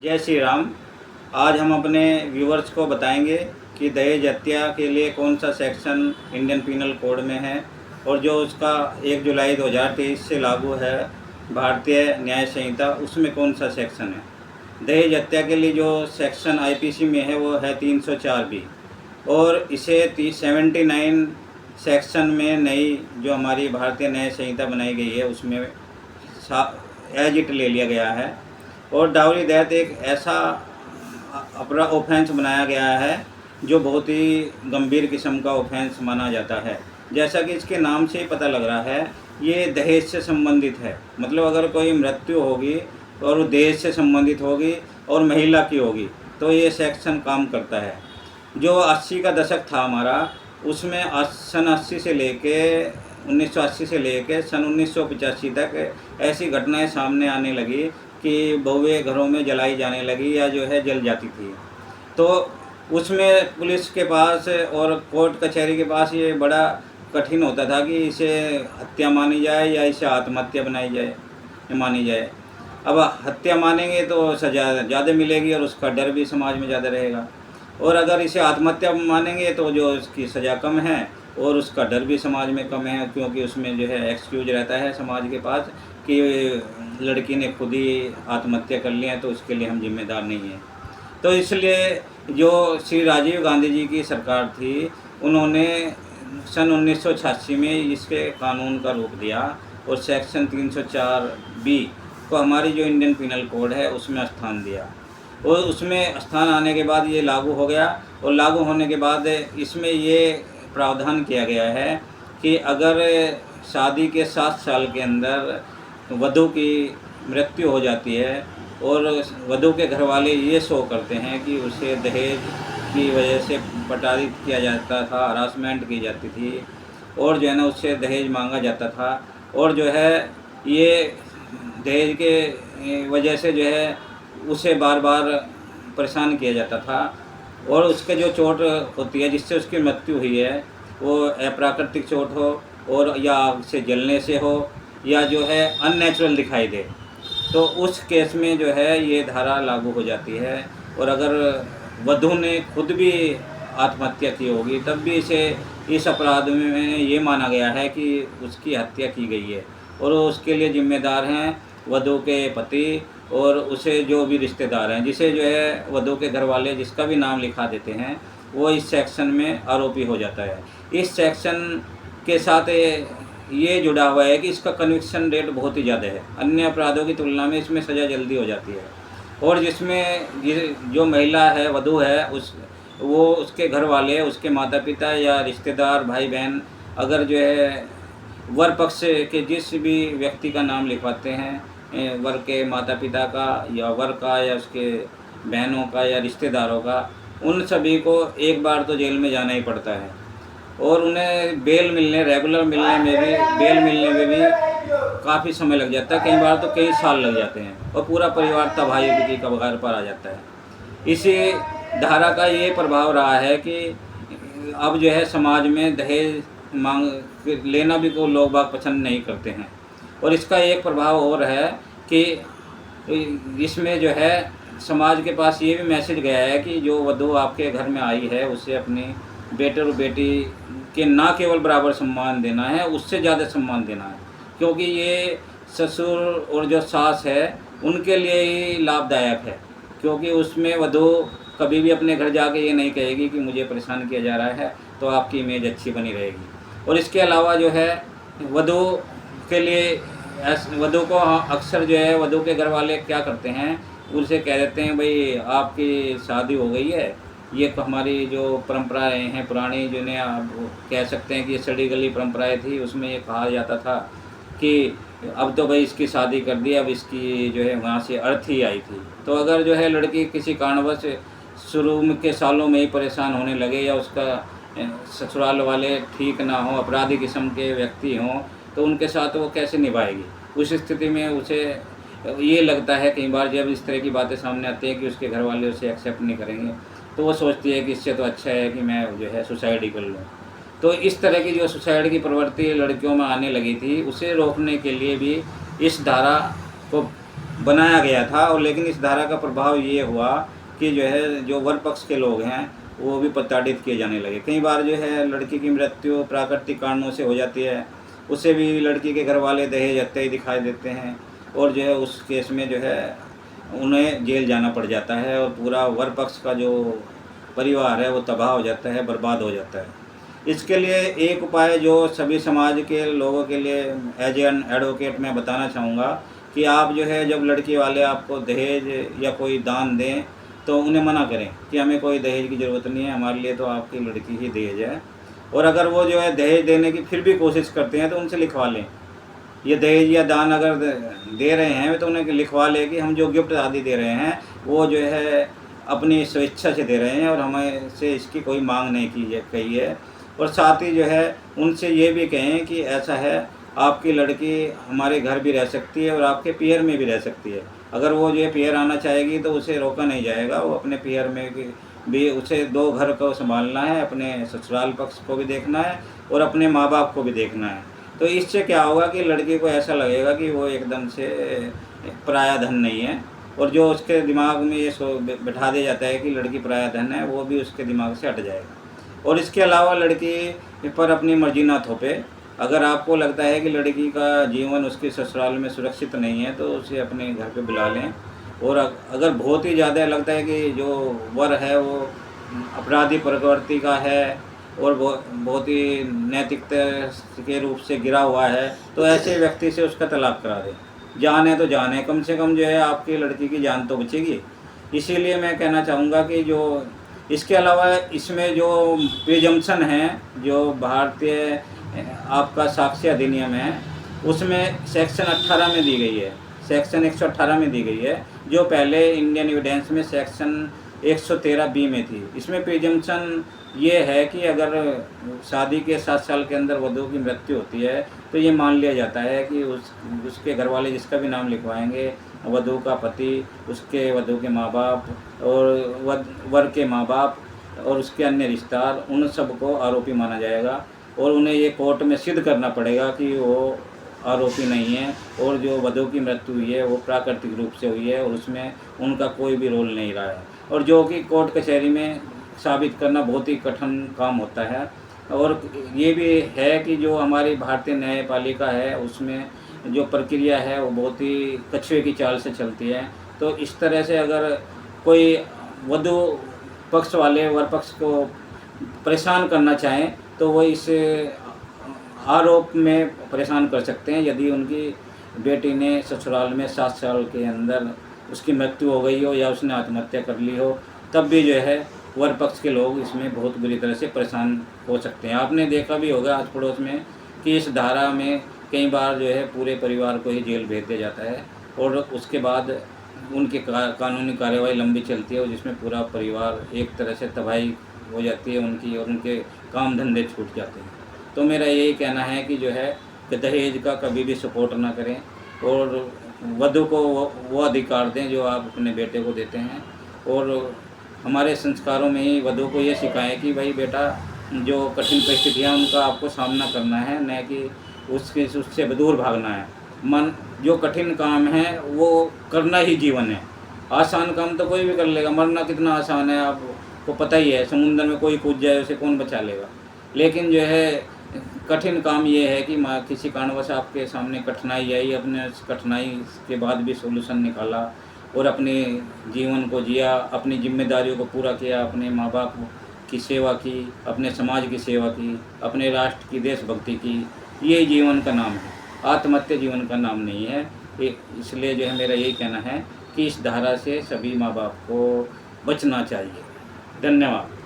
जय श्री राम। आज हम अपने व्यूवर्स को बताएंगे कि दहेज हत्या के लिए कौन सा सेक्शन इंडियन पीनल कोड में है और जो उसका 1 जुलाई 2023 से लागू है भारतीय न्याय संहिता, उसमें कौन सा सेक्शन है। दहेज हत्या के लिए जो सेक्शन आईपीसी में है वो है 304 बी, और इसे 79 सेक्शन में नई जो हमारी भारतीय न्याय संहिता बनाई गई है उसमें एज इट ले लिया गया है। और डाउरी दहेज एक ऐसा अपराध ऑफेंस बनाया गया है जो बहुत ही गंभीर किस्म का ऑफेंस माना जाता है। जैसा कि इसके नाम से ही पता लग रहा है, ये दहेज से संबंधित है। मतलब अगर कोई मृत्यु होगी और वो दहेज से संबंधित होगी और महिला की होगी तो ये सेक्शन काम करता है। जो 80 का दशक था हमारा, उसमें सन 80 से लेके 1980 से लेके सन 1985 तक ऐसी घटनाएं सामने आने लगी कि बहुएं घरों में जलाई जाने लगी या जो है जल जाती थी। तो उसमें पुलिस के पास और कोर्ट कचहरी के पास ये बड़ा कठिन होता था कि इसे हत्या मानी जाए या इसे आत्महत्या बनाई जाए मानी जाए। अब हत्या मानेंगे तो सज़ा ज़्यादा मिलेगी और उसका डर भी समाज में ज़्यादा रहेगा, और अगर इसे आत्महत्या मानेंगे तो जो उसकी सज़ा कम है और उसका डर भी समाज में कम है, क्योंकि उसमें जो है एक्सक्यूज रहता है समाज के पास कि लड़की ने खुद ही आत्महत्या कर लिया है तो उसके लिए हम जिम्मेदार नहीं हैं। तो इसलिए जो श्री राजीव गांधी जी की सरकार थी, उन्होंने सन 1986 में इसके कानून का रूप दिया और सेक्शन 304 बी को हमारी जो इंडियन पीनल कोड है उसमें स्थान दिया। और उसमें स्थान आने के बाद ये लागू हो गया, और लागू होने के बाद इसमें ये प्रावधान किया गया है कि अगर शादी के 7 साल के अंदर वधू की मृत्यु हो जाती है और वधू के घर वाले ये शो करते हैं कि उसे दहेज की वजह से प्रताड़ित किया जाता था, हरासमेंट की जाती थी और जो है ना उससे दहेज मांगा जाता था, और जो है ये दहेज के वजह से जो है उसे बार बार परेशान किया जाता था, और उसके जो चोट होती है जिससे उसकी मृत्यु हुई है वो अप्राकृतिक चोट हो और या आग से जलने से हो या जो है अननेचुरल दिखाई दे, तो उस केस में जो है ये धारा लागू हो जाती है। और अगर वधू ने खुद भी आत्महत्या की होगी तब भी इसे इस अपराध में ये माना गया है कि उसकी हत्या की गई है, और उसके लिए जिम्मेदार हैं वधू के पति और उसे जो भी रिश्तेदार हैं, जिसे जो है वधू के घर वाले जिसका भी नाम लिखा देते हैं वो इस सेक्शन में आरोपी हो जाता है। इस सेक्शन के साथ ये जुड़ा हुआ है कि इसका कन्विक्शन रेट बहुत ही ज़्यादा है, अन्य अपराधों की तुलना में इसमें सज़ा जल्दी हो जाती है। और जिसमें जो महिला है, वधू है, वो उसके घर वाले, उसके माता पिता या रिश्तेदार, भाई बहन, अगर जो है वर पक्ष के जिस भी व्यक्ति का नाम लिखवाते हैं, वर के माता पिता का या वर का या उसके बहनों का या रिश्तेदारों का, उन सभी को एक बार तो जेल में जाना ही पड़ता है, और उन्हें बेल मिलने में भी काफ़ी समय लग जाता है। कई बार तो कई साल लग जाते हैं और पूरा परिवार तबाही की कगार पर आ जाता है। इसी धारा का ये प्रभाव रहा है कि अब जो है समाज में दहेज मांग लेना भी को लोग बाग पसंद नहीं करते हैं। और इसका एक प्रभाव और है कि इसमें जो है समाज के पास ये भी मैसेज गया है कि जो वधू आपके घर में आई है उसे अपनी बेटे और बेटी के ना केवल बराबर सम्मान देना है, उससे ज़्यादा सम्मान देना है, क्योंकि ये ससुर और जो सास है उनके लिए ही लाभदायक है, क्योंकि उसमें वधू कभी भी अपने घर जाके ये नहीं कहेगी कि मुझे परेशान किया जा रहा है, तो आपकी इमेज अच्छी बनी रहेगी। और इसके अलावा जो है वधू के लिए वधू को अक्सर जो है वधू के घर वाले क्या करते हैं, उनसे कह देते हैं भाई आपकी शादी हो गई है, ये तो हमारी जो परंपराएं हैं पुरानी, जिन्हें आप कह सकते हैं कि ये सड़ी गली परंपराएं थी, उसमें ये कहा जाता था कि अब तो भाई इसकी शादी कर दी, अब इसकी जो है वहाँ से अर्थ ही आई थी। तो अगर जो है लड़की किसी कारणवश शुरू के सालों में ही परेशान होने लगे या उसका ससुराल वाले ठीक ना हो, अपराधी किस्म के व्यक्ति हों, तो उनके साथ वो कैसे निभाएगी। उस स्थिति में उसे ये लगता है कई बार जब इस तरह की बातें सामने आती हैं कि उसके घर वाले उसे एक्सेप्ट नहीं करेंगे, तो वो सोचती है कि इससे तो अच्छा है कि मैं जो है सुसाइड ही कर लूँ। तो इस तरह की जो सुसाइड की प्रवृत्ति लड़कियों में आने लगी थी, उसे रोकने के लिए भी इस धारा को बनाया गया था। और लेकिन इस धारा का प्रभाव ये हुआ कि जो है जो वर पक्ष के लोग हैं वो भी प्रताड़ित किए जाने लगे। कई बार जो है लड़की की मृत्यु प्राकृतिक कारणों से हो जाती है, उससे भी लड़की के घर वाले दहेज हत्या ही दिखाई देते हैं, और जो है उस केस में जो है उन्हें जेल जाना पड़ जाता है, और पूरा वर पक्ष का जो परिवार है वो तबाह हो जाता है, बर्बाद हो जाता है। इसके लिए एक उपाय जो सभी समाज के लोगों के लिए एज एन एडवोकेट मैं बताना चाहूँगा कि आप जो है जब लड़की वाले आपको दहेज या कोई दान दें तो उन्हें मना करें कि हमें कोई दहेज की ज़रूरत नहीं है, हमारे लिए तो आपकी लड़की ही दहेज है। और अगर वो जो है दहेज देने की फिर भी कोशिश करते हैं तो उनसे लिखवा लें, ये दहेज या दान अगर दे रहे हैं तो उन्हें लिखवा लें कि हम जो गिफ्ट आदि दे रहे हैं वो जो है अपनी स्वेच्छा से दे रहे हैं और हमें से इसकी कोई मांग नहीं कही है। और साथ ही जो है उनसे ये भी कहें कि ऐसा है, आपकी लड़की हमारे घर भी रह सकती है और आपके पियर में भी रह सकती है। अगर वो जो है पियर आना चाहेगी तो उसे रोका नहीं जाएगा, वो अपने पियर में भी उसे 2 घर को संभालना है, अपने ससुराल पक्ष को भी देखना है और अपने माँ बाप को भी देखना है। तो इससे क्या होगा कि लड़की को ऐसा लगेगा कि वो एकदम से पराया धन नहीं है, और जो उसके दिमाग में ये बैठा दिया जाता है कि लड़की पराया धन है, वो भी उसके दिमाग से हट जाएगा। और इसके अलावा लड़की पर अपनी मर्जी ना थोपे। अगर आपको लगता है कि लड़की का जीवन उसके ससुराल में सुरक्षित नहीं है तो उसे अपने घर पे बुला लें। और अगर बहुत ही ज़्यादा लगता है कि जो वर है वो अपराधी प्रवृत्ति का है और बहुत ही नैतिकता के रूप से गिरा हुआ है, तो ऐसे व्यक्ति से उसका तलाक करा दें। जान है तो जान है, कम से कम जो है आपकी लड़की की जान तो बचेगी। इसीलिए मैं कहना चाहूँगा कि जो इसके अलावा इसमें जो प्रिजम्पशन है, जो भारतीय आपका साक्ष्य अधिनियम है, उसमें सेक्शन 18 में दी गई है, सेक्शन 118 में दी गई है, जो पहले इंडियन एविडेंस में सेक्शन 113B में थी। इसमें प्रिजम्पशन ये है कि अगर शादी के 7 साल के अंदर वधू की मृत्यु होती है तो ये मान लिया जाता है कि उसके घर वाले जिसका भी नाम लिखवाएंगे, वधू का पति, उसके वधू के माँ बाप और वर के माँ बाप और उसके अन्य रिश्तेदार, उन सबको आरोपी माना जाएगा और उन्हें ये कोर्ट में सिद्ध करना पड़ेगा कि वो आरोपी नहीं है और जो वधू की मृत्यु हुई है वो प्राकृतिक रूप से हुई है और उसमें उनका कोई भी रोल नहीं रहा है, और जो कि कोर्ट कचहरी में साबित करना बहुत ही कठिन काम होता है। और ये भी है कि जो हमारी भारतीय न्यायपालिका है उसमें जो प्रक्रिया है वो बहुत ही कछुए की चाल से चलती है। तो इस तरह से अगर कोई वधू पक्ष वाले वर पक्ष को परेशान करना चाहें तो वो इस आरोप में परेशान कर सकते हैं, यदि उनकी बेटी ने ससुराल में 7 साल के अंदर उसकी मृत्यु हो गई हो या उसने आत्महत्या कर ली हो, तब भी जो है वर पक्ष के लोग इसमें बहुत बुरी तरह से परेशान हो सकते हैं। आपने देखा भी होगा आस पड़ोस में कि इस धारा में कई बार जो है पूरे परिवार को ही जेल भेज दिया जाता है और उसके बाद उनकी कानूनी कार्यवाही लंबी चलती है और जिसमें पूरा परिवार एक तरह से तबाही हो जाती है उनकी और उनके काम धंधे छूट जाते हैं। तो मेरा यही कहना है कि जो है कि दहेज का कभी भी सपोर्ट ना करें और वधू को वो अधिकार दें जो आप अपने बेटे को देते हैं। और हमारे संस्कारों में ही वधू को ये सिखाएं कि भाई बेटा, जो कठिन परिस्थितियाँ उनका आपको सामना करना है, न कि उससे दूर भागना है। मन जो कठिन काम है वो करना ही जीवन है। आसान काम तो कोई भी कर लेगा, मरना कितना आसान है आपको पता ही है, समुद्र में कोई कूद जाए उसे कौन बचा लेगा। लेकिन जो है कठिन काम ये है कि किसी कारणवश आपके सामने कठिनाई आई, अपने उस कठिनाई के बाद भी सोल्यूशन निकाला और अपने जीवन को जिया, अपनी जिम्मेदारियों को पूरा किया, अपने माँ बाप की सेवा की, अपने समाज की सेवा की, अपने राष्ट्र की देशभक्ति की। ये जीवन का नाम है, आत्महत्या जीवन का नाम नहीं है। इसलिए जो है मेरा यही कहना है कि इस धारा से सभी माँ बाप को बचना चाहिए। धन्यवाद।